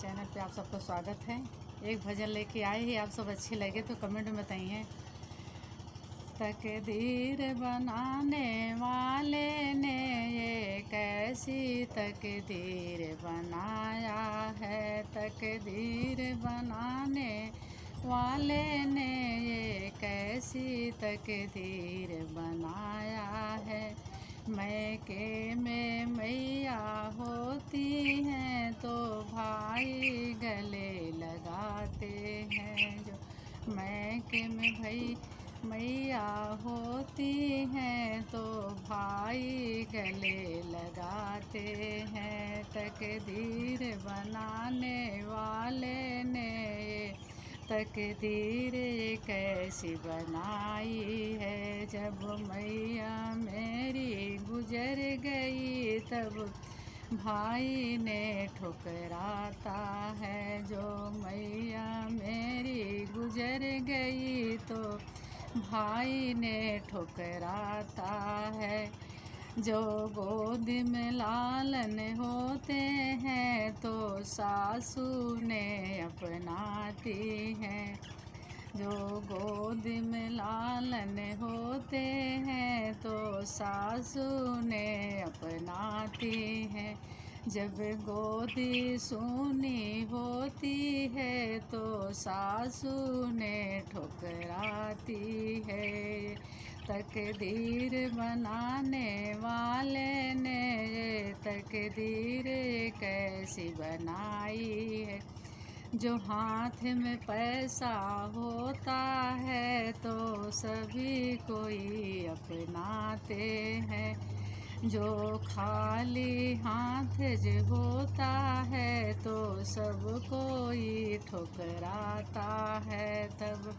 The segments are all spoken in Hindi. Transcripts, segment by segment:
चैनल पे आप सबका स्वागत है। एक भजन लेके आए हैं, आप सब अच्छे लगे तो कमेंट में बताइए। तकदीर बनाने वाले ने ये कैसी तकदीर बनाया है। तकदीर बनाने वाले ने ये कैसी तकदीर बनाया है। मैके में मैया होती हैं तो भाई गले लगाते हैं। जो मैके में भाई मैया होती हैं तो भाई गले लगाते हैं। तकदीर बनाने वाले ने तकदीर कैसी बनाई है। जब मैया मेरी गुजर गई तब भाई ने ठुकराता है। जो मैया मेरी गुजर गई तो भाई ने ठुकराता है। जो गोद में लालन होते हैं तो सासू ने अपनाती हैं। जो गोद में लालन होते हैं तो सासू ने अपनाती हैं। जब गोदी सूनी होती है तो सासू ने ठुकराती है। तकदीर बनाने वाले ने ये तकदीर कैसी बनाई है। जो हाथ में पैसा होता है तो सभी कोई अपनाते हैं। जो खाली हाथ जो होता है तो सब कोई ठुकराता है। तब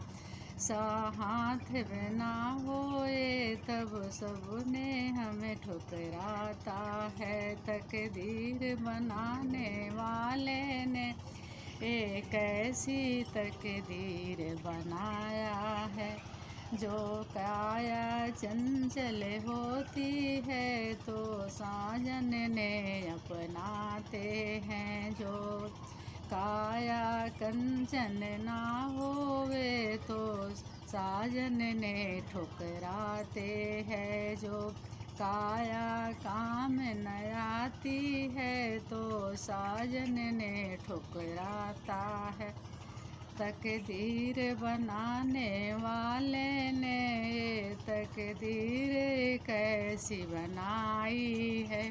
हाथ बिना होए तब सबने हमें ठुकराता है। तकदीर बनाने वाले ने एक ऐसी तकदीर बनाया है। जो काया चंचल होती है तो साजन ने अपनाते हैं। जो काया कंचन ना होवे तो साजन ने ठुकराते हैं। जो काया काम न आती है तो साजन ने ठुकराता है। तकदीर बनाने वाले ने तकदीर कैसी बनाई है।